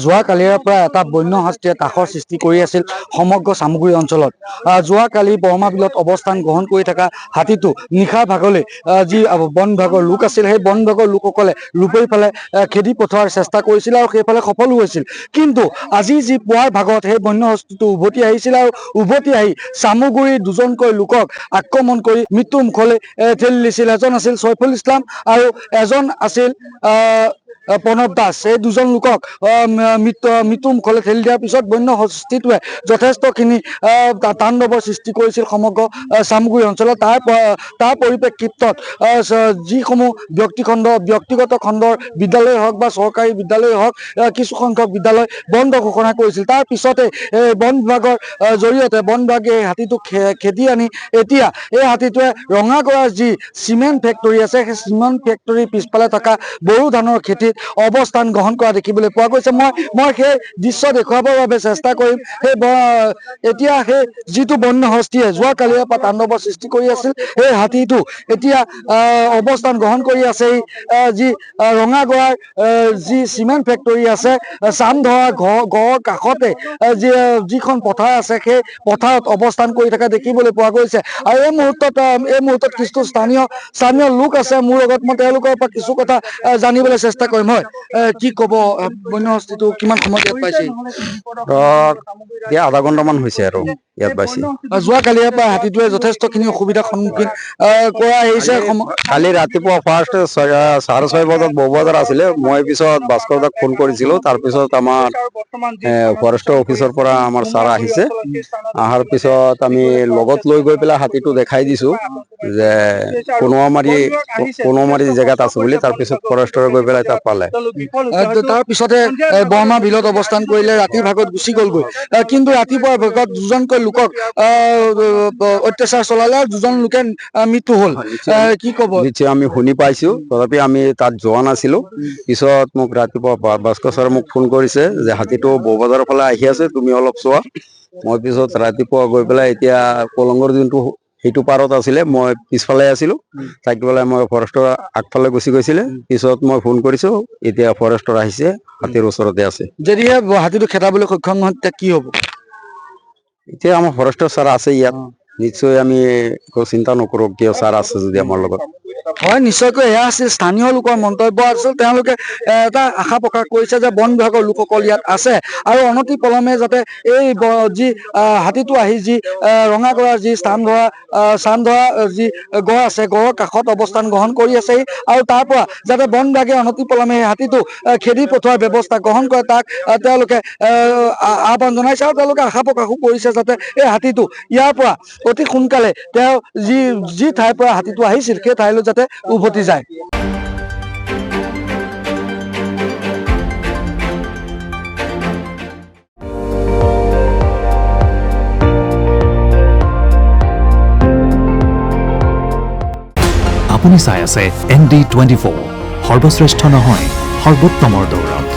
যোৱাকালিৰ পৰা এটা বন্য হাতীয়ে তাসৰ সৃষ্টি কৰি আছিল সমগ্ৰ চামগুৰি অঞ্চলত। যোৱাকালি বৰমা বিলত অৱস্থান গ্ৰহণ কৰি থকা হাতীটো নিশাৰ ভাগলৈ যি বন বিভাগৰ লোক আছিল, সেই বন বিভাগৰ লোকসকলে লুপৰি ফালে খেদি পঠোৱাৰ চেষ্টা কৰিছিল আৰু সেইফালে সফলো হৈছিল। কিন্তু আজি যি পুৱাৰ ভাগত সেই বন্য হস্তীটো উভতি আহিছিল আৰু উভতি আহি চামগুৰিৰ দুজনকৈ লোকক আক্ৰমণ কৰি মৃত্যুৰ মুখলৈ ঠেলি দিছিল। এজন আছিল চৈফুল ইছলাম আৰু এজন আছিল প্ৰণৱ দাস। এই দুজন লোকক মৃত্যুৰ মুখলৈ ঠেলি দিয়াৰ পিছত বন্য হস্তীটোৱে যথেষ্টখিনি তাণ্ডৱৰ সৃষ্টি কৰিছিল সমগ্ৰ চামগুৰি অঞ্চলত। তাৰ পৰিপ্ৰেক্ষিতত যিসমূহ ব্যক্তিগত খণ্ডৰ বিদ্যালয় হওক বা চৰকাৰী বিদ্যালয় হওক, কিছু সংখ্যক বিদ্যালয় বন্ধ ঘোষণা কৰিছিল। তাৰ পিছতে বন বিভাগৰ জৰিয়তে বন বিভাগে এই হাতীটোক খেদি আনি এতিয়া এই হাতীটোৱে ৰঙাগড়াৰ যি চিমেণ্ট ফেক্টৰী আছে, সেই চিমেণ্ট ফেক্টৰীৰ পিছফালে থকা বড়ো ধানৰ খেতিত অৱস্থান গ্ৰহণ কৰা দেখিবলৈ পোৱা গৈছে। মই সেই দৃশ্য দেখুৱাবৰ বাবে চেষ্টা কৰিম। এতিয়া সেই যিটো বন্য হস্তীয়ে যোৱাকালিৰ পৰা তাণ্ডৱৰ সৃষ্টি কৰি আছিল, সেই হাতীটো এতিয়া অৱস্থান গ্ৰহণ কৰি আছে যি ৰঙাগড়াৰ যি চিমেণ্ট ফেক্টৰী আছে, চামধৰা গড়ৰ কাষতে যিখন পথাৰ আছে, সেই পথাৰত অৱস্থান কৰি থকা দেখিবলৈ পোৱা গৈছে। আৰু এই মুহূৰ্তত কিছু স্থানীয় লোক আছে মোৰ লগত। মই তেওঁলোকৰ পৰা কিছু কথা জানিবলৈ চেষ্টা কৰিম। হয়, কি ক'ব, বন্য হস্তীটো কিমান সময়ত ইয়াত পাইছে? আধা ঘণ্টামান হৈছে আৰু ইয়াত পাইছে। যোৱাকালিৰ পৰা হাতীটোৱে যথেষ্টখিনি অসুবিধাৰ সন্মুখীন কৰা আহিছে। কালি ৰাতিপুৱা ফাৰ্ষ্ট 6:30 বজাত বজাত আছিলে। মই পিছত ভাস্কৰ দাক ফোন কৰিছিলো। তাৰপিছত আমাৰ ফৰেষ্টৰ অফিচৰ পৰা আমাৰ ছাৰ আহিছে। অহাৰ পিছত আমি লগত লৈ গৈ পেলাই হাতীটো দেখাই দিছো যে কোনোমাৰি জেগাত আছে বুলি। তাৰপিছত ফৰেষ্টৰে গৈ পেলাই তাত পালে। তাৰ পিছতে বৰমা বিলত অৱস্থান কৰিলে, ৰাতিৰ ভাগত গুচি গ'লগৈ। কিন্তু ৰাতিপুৱাৰ ভাগত দুজনকৈ লোকক অত্যাচাৰ চলালে আৰু দুজন লোকে মৃত্যু হ'ল। কি ক'ব? নিশ্চয় আমি শুনি পাইছো, তথাপি আমি তাত যোৱা নাছিলো। পিছত মোক ৰাতিপুৱা ভাস্কৰ ছাৰে মোক ফোন কৰিছে যে হাতীটো বজাৰৰ ফালে আহি আছে, তুমি অলপ চোৱা। মই পিছত ৰাতিপুৱা গৈ পেলাই এতিয়া কলংগৰ যোনটো সেইটো পাৰত আছিলে, মই পিছফালে আছিলো। থাকি পেলাই মই ফৰেষ্টৰ আগফালে গুচি গৈছিলে। পিছত মই ফোন কৰিছো, এতিয়া ফৰেষ্টৰ আহিছে, হাতীৰ ওচৰতে আছে। যদিহে হাতীটো খেদাবলৈ সক্ষম নহয় তেতিয়া কি হ'ব? এতিয়া আমাৰ ফৰেষ্টৰ ছাৰ আছে ইয়াত, নিশ্চয় আমি একো চিন্তা নকৰো। কিয় ছাৰ আছে যদি আমাৰ লগত। হয়, নিশ্চয়কৈ এয়া আছিল স্থানীয় লোকৰ মন্তব্য আছিল। তেওঁলোকে এটা আশা প্ৰকাশ কৰিছে যে বন বিভাগৰ লোকসকল ইয়াত আছে আৰু অনতি পলমে যাতে এই যি হাতীটো আহি যি ৰঙাগড়াৰ যি চামধৰা যি গড় আছে, গড়ৰ কাষত অৱস্থান গ্ৰহণ কৰি আছে, আৰু তাৰ পৰা যাতে বন বিভাগে অনতি পলমে এই হাতীটো খেদি পঠোৱাৰ ব্যৱস্থা গ্ৰহণ কৰে, তাক তেওঁলোকে আহ্বান জনাইছে। আৰু তেওঁলোকে আশা প্ৰকাশো কৰিছে যাতে এই হাতীটো ইয়াৰ পৰা অতি সোনকালে তেওঁ যি ঠাইৰ পৰা হাতীটো আহিছিল সেই ঠাইলৈ যাতে উভতি যায়। আপুনি চাই আছে ND24, সৰ্বশ্ৰেষ্ঠ নহয় সৰ্বোত্তমৰ দৌৰত।